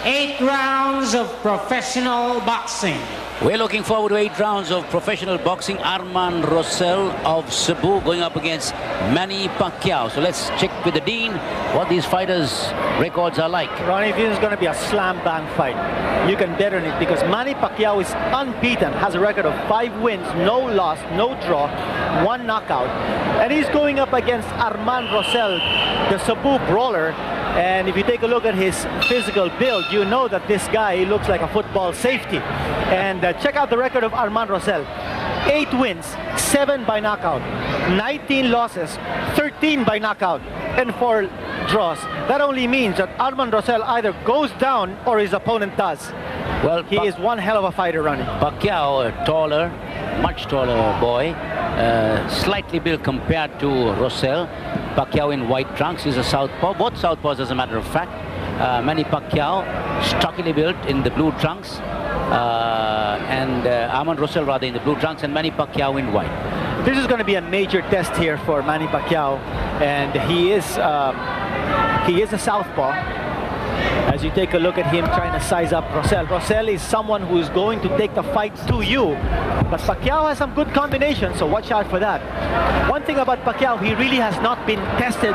8 rounds of professional boxing. We're looking forward to 8 rounds of professional boxing. Armando Rocil of Cebu going up against Manny Pacquiao. So let's check with the Dean what these fighters' records are like. Ronnie, this is going to be a slam-bang fight. You can bet on it because Manny Pacquiao is unbeaten, has a record of 5 wins, no loss, no draw, 1 knockout. And he's going up against Armando Rocil, the Cebu brawler. And if you take a look at his physical build, you know that this guy looks like a football safety. And check out the record of Armando Rocil. 8 wins, 7 by knockout, 19 losses, 13 by knockout, and 4 draws. That only means that Armando Rocil either goes down or his opponent does. Well, he is one hell of a fighter, Ronnie. Pacquiao, a taller, much taller boy, slightly built compared to Rocil. Pacquiao in white trunks is a southpaw, both southpaws as a matter of fact. Manny Pacquiao, stockily built in the blue trunks, and Armando Rocil rather in the blue trunks, and Manny Pacquiao in white. This is going to be a major test here for Manny Pacquiao, and he is a southpaw. As you take a look at him trying to size up Rocil. Rocil is someone who is going to take the fight to you. But Pacquiao has some good combinations, so watch out for that. One thing about Pacquiao, he really has not been tested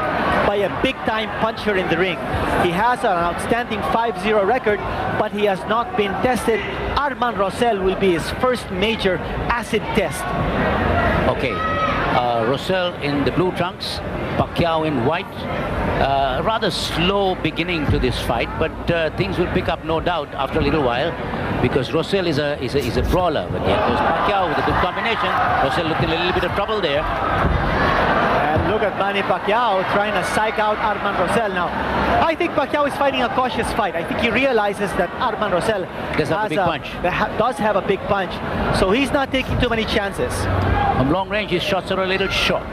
by a big-time puncher in the ring. He has an outstanding 5-0 record, but he has not been tested. Armando Rocil will be his first major acid test. Okay, Rocil in the blue trunks, Pacquiao in white. Rather slow beginning to this fight, but things will pick up, no doubt, after a little while, because Rocil is a brawler. But here goes Pacquiao with a good combination. Rocil looked in a little bit of trouble there. And look at Manny Pacquiao trying to psych out Armando Rocil. Now, I think Pacquiao is fighting a cautious fight. I think he realizes that Armando Rocil does have a big punch, so he's not taking too many chances. From long range, his shots are a little short.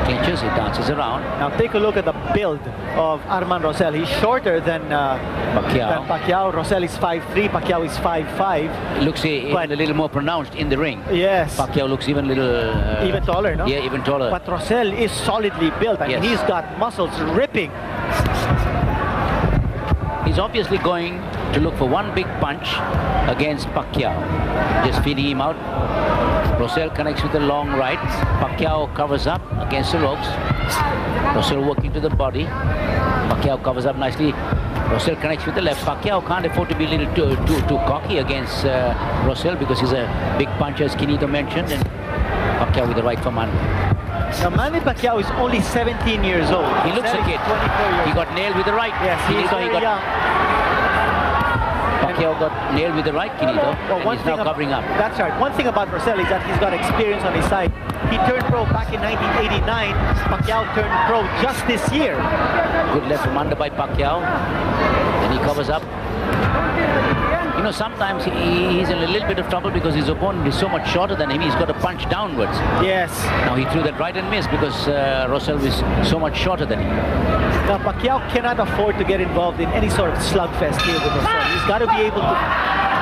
Clinches, he dances around. Now take a look at the build of Armando Rocil. He's shorter than Pacquiao. Rocil is 5'3", Pacquiao is 5'5". It looks even a little more pronounced in the ring. Yes. Pacquiao looks even a little... even taller, no? Yeah, even taller. But Rocil is solidly built. I mean, he's got muscles ripping. He's obviously going to look for one big punch against Pacquiao. Just feeding him out. Rocil connects with the long right. Pacquiao covers up against the ropes. Rocil working to the body. Pacquiao covers up nicely. Rocil connects with the left. Pacquiao can't afford to be a little too cocky against Rocil because he's a big puncher, as Kinito mentioned. And Pacquiao with the right from Armando. Now Manny Pacquiao is only 17 years old. He looks a kid. He got nailed with the right. Yes, he's very young. Pacquiao got nailed with the right, Kinito, and he's now covering up. That's right. One thing about Rocil is that he's got experience on his side. He turned pro back in 1989. Pacquiao turned pro just this year. Good left from under by Pacquiao, and he covers up. You know, sometimes he's in a little bit of trouble because his opponent is so much shorter than him. He's got to punch downwards. Yes. Now he threw that right and missed because Rocil was so much shorter than him. Now Pacquiao cannot afford to get involved in any sort of slugfest here with Rocil. He's got to be able to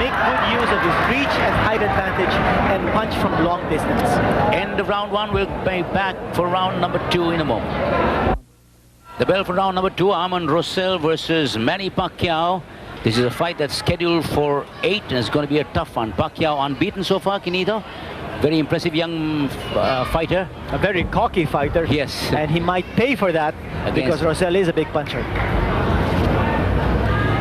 make good use of his reach and height advantage and punch from long distance. End of round 1. We'll be back for round number 2 in a moment. The bell for round number 2, Armando Rocil versus Manny Pacquiao. This is a fight that's scheduled for 8 and it's going to be a tough one. Pacquiao unbeaten so far, Kinito. Very impressive young fighter. A very cocky fighter. Yes. And he might pay for that because Rocil is a big puncher.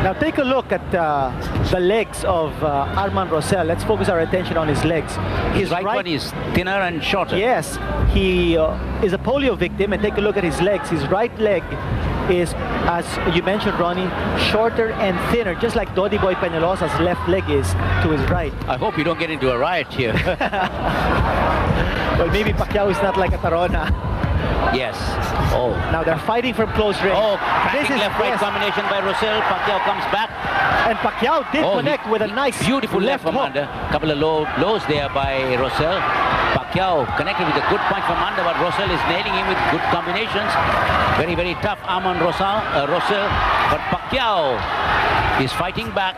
Now take a look at the legs of Armando Rocil. Let's focus our attention on his legs. His right one is thinner and shorter. Yes. He is a polio victim, and take a look at his legs. His right leg is, as you mentioned, Ronnie, shorter and thinner, just like Dodi Boy Peñalosa's left leg is to his right. I hope you don't get into a riot here. Well, maybe Pacquiao is not like a Tarona. Yes. Oh. Now they're fighting from close range. Oh, this is left-right combination by Rocil. Pacquiao comes back. And Pacquiao did connect with a nice beautiful left from under. Couple of lows there by Rocil. Pacquiao connected with a good punch from under, but Rocil is nailing him with good combinations. Very, very tough Armando Rocil. But Pacquiao is fighting back.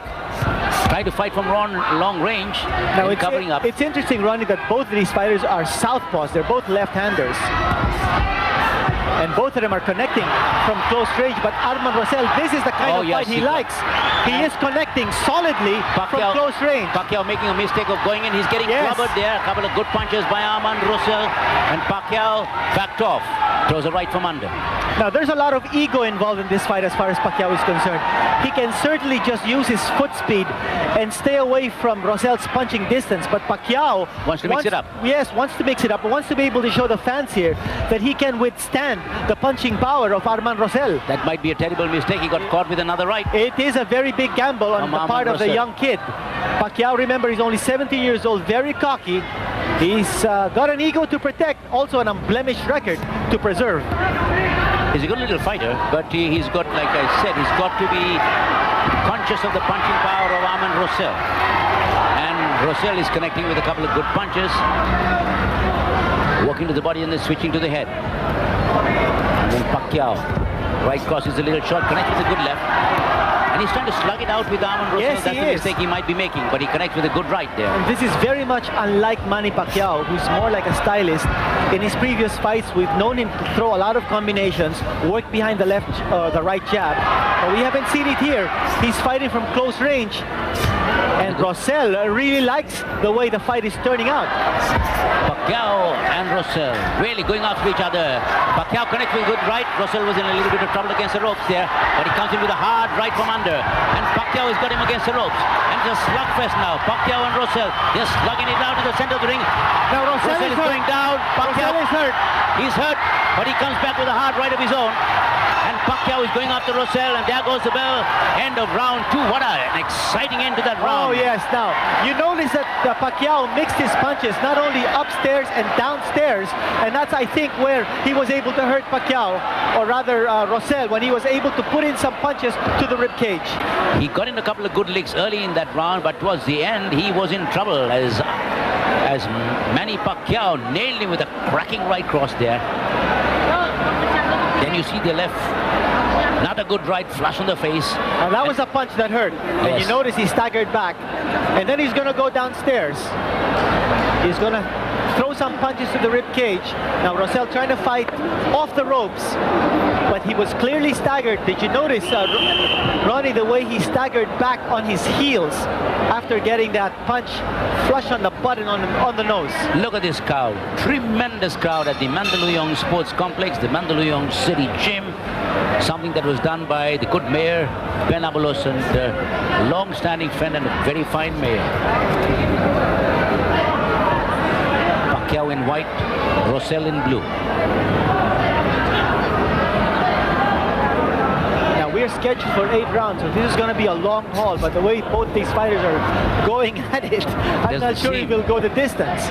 Trying to fight from long range. Now covering up. It's interesting, Ronnie, that both of these fighters are southpaws. They're both left-handers. And both of them are connecting from close range. But Armando Rocil, this is the kind of yes, fight he likes. He is connecting solidly from close range. Pacquiao making a mistake of going in. He's getting clobbered there. A couple of good punches by Armando Rocil. And Pacquiao backed off. Throws a right from under. Now, there's a lot of ego involved in this fight as far as Pacquiao is concerned. He can certainly just use his foot speed and stay away from Rocil's punching distance. But Pacquiao wants to mix it up. Yes, wants to mix it up. But wants to be able to show the fans here that he can withstand the punching power of Armando Rocil. That might be a terrible mistake. He got caught with another right. It is a very big gamble on the part of the young kid. Pacquiao, remember, he's only 17 years old, very cocky. He's got an ego to protect, also an unblemished record to preserve. He's a good little fighter, but he's got, like I said, he's got to be conscious of the punching power of Armando Rocil. And Rocil is connecting with a couple of good punches. Walking to the body and then switching to the head. And then Pacquiao. Right cross is a little short, connects with a good left. And he's trying to slug it out with Armando Rocil. Yes, that's the mistake he might be making, but he connects with a good right there. And this is very much unlike Manny Pacquiao, who's more like a stylist. In his previous fights, we've known him to throw a lot of combinations, work behind the left, the right jab. But we haven't seen it here. He's fighting from close range. And Rocil really likes the way the fight is turning out. Pacquiao and Rocil really going after each other. Pacquiao connects with a good right. Rocil was in a little bit of trouble against the ropes there, but he comes in with a hard right from under. And Pacquiao has got him against the ropes. And it's a slugfest now. Pacquiao and Rocil, they're slugging it out to the center of the ring. Now Rocil is going down. Pacquiao is hurt. He's hurt, but he comes back with a hard right of his own. And Pacquiao is going after Rocil, and there goes the bell. End of round 2. What an exciting end to that round. Oh, yes. Now, you notice that Pacquiao mixed his punches not only upstairs and downstairs, and that's, I think, where he was able to hurt Pacquiao, or rather Rocil, when he was able to put in some punches to the rib cage. He got in a couple of good licks early in that round, but towards the end, he was in trouble as Manny Pacquiao nailed him with a cracking right cross there. Then you see the left, not a good right, flush on the face. And that was a punch that hurt. Yes. And you notice he staggered back. And then he's going to go downstairs. He's going to throw some punches to the rib cage. Now Rocil trying to fight off the ropes, but he was clearly staggered. Did you notice, Ronnie, the way he staggered back on his heels after getting that punch flush on the butt and on the nose? Look at this crowd. Tremendous crowd at the Mandaluyong Sports Complex, the Mandaluyong City Gym. Something that was done by the good mayor, Ben Abalos, and a long-standing friend and a very fine mayor. Pacquiao in white, Rocil in blue. Now we're scheduled for 8 rounds, so this is going to be a long haul, but the way both these fighters are going at it, I'm not sure he will go the distance.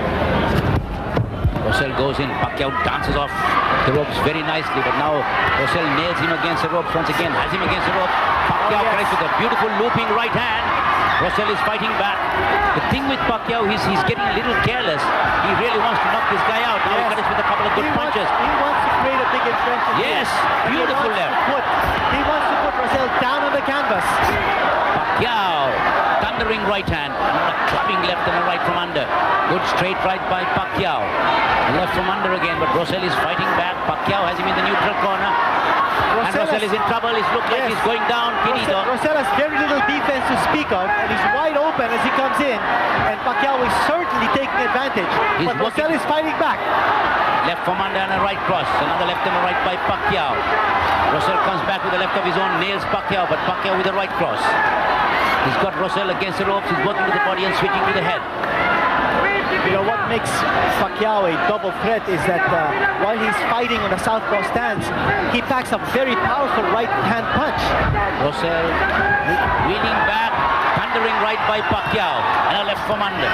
Rocil goes in, Pacquiao dances off the ropes very nicely, but now Rocil nails him against the ropes once again, has him against the ropes. Pacquiao connects with a beautiful looping right hand. Rocil is fighting back. The thing with Pacquiao is he's getting a little careless. He really wants to knock this guy out. Now he connects with a couple of good punches. He wants to create a big impression. Yes, beautiful left. He wants to put Rocil down on the canvas. Pacquiao, thundering right hand, and a clubbing left and a right from under. Good straight right by Pacquiao. Left from under again, but Rocil is fighting back. Pacquiao has him in the neutral corner. And Rocil is in trouble. It looks like he's going down. Rocil has very little defense to speak of, and he's wide open as he comes in. And Pacquiao is certainly taking advantage. But Rocil is fighting back. Left from under and a right cross. Another left and a right by Pacquiao. Rocil comes back with the left of his own, nails Pacquiao, but Pacquiao with a right cross. He's got Rocil against the ropes. He's working with the body and switching to the head. You know, what makes Pacquiao a double threat is that while he's fighting on a southpaw stance, he packs a very powerful right-hand punch. Rocil wheeling back, thundering right by Pacquiao, and a left from under.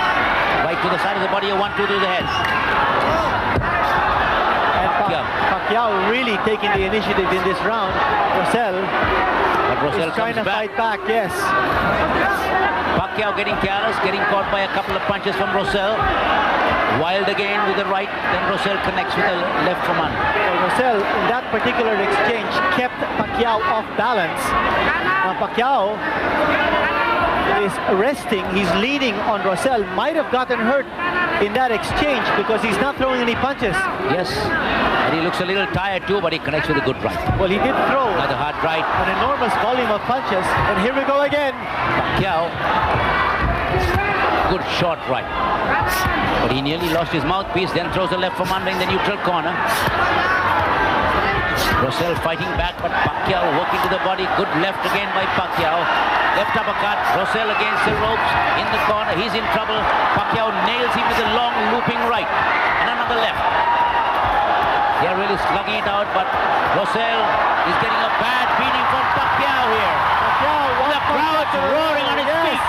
Right to the side of the body, a 1-2 to the head. And Pacquiao really taking the initiative in this round. Rocil is trying to fight back, yes. Pacquiao getting careless, getting caught by a couple of punches from Rocil. Wild again with the right, then Rocil connects with the left from under. Well, Rocil, in that particular exchange, kept Pacquiao off balance. Now Pacquiao is resting, he's leaning on Rocil, might have gotten hurt in that exchange because he's not throwing any punches. Yes, and he looks a little tired too, but he connects with a good right. Well, he did throw Another hard right. an enormous volume of punches, and here we go again. Pacquiao, good short right. But he nearly lost his mouthpiece, then throws a left from under in the neutral corner. Rocil fighting back, but Pacquiao working to the body. Good left again by Pacquiao. Left uppercut. Rocil against the ropes in the corner. He's in trouble. Pacquiao nails him with a long looping right and another left. They're really slugging it out, but Rocil is getting a bad beating from Pacquiao here. The crowd's roaring on his feet.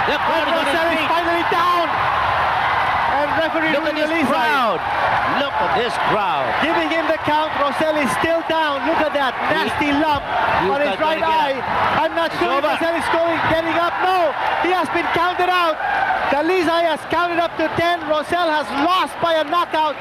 The crowd is on his Rocil is feet. finally down. And referee Look at this release crowd. Look at this crowd. giving him the count. Rocil is still down. Look at that nasty lump on his right eye. I'm not sure if over. Rocil is getting up. No, he has been counted out. The Lizai has counted up to 10. Rocil has lost by a knockout.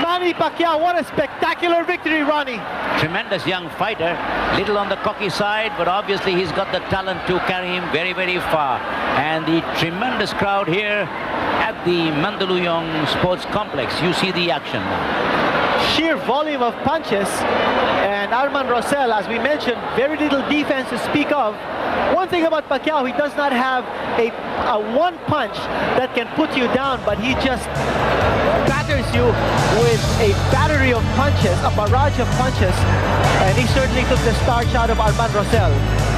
Manny Pacquiao, what a spectacular victory, Ronnie. Tremendous young fighter, little on the cocky side, but obviously he's got the talent to carry him very, very far. And the tremendous crowd here at the Mandaluyong Sports Complex. You see the action now. Sheer volume of punches, and Armando Rocil, as we mentioned, very little defense to speak of. One thing about Pacquiao, he does not have a one punch that can put you down, but he just batters you with a battery of punches, a barrage of punches, and he certainly took the starch out of Armando Rocil.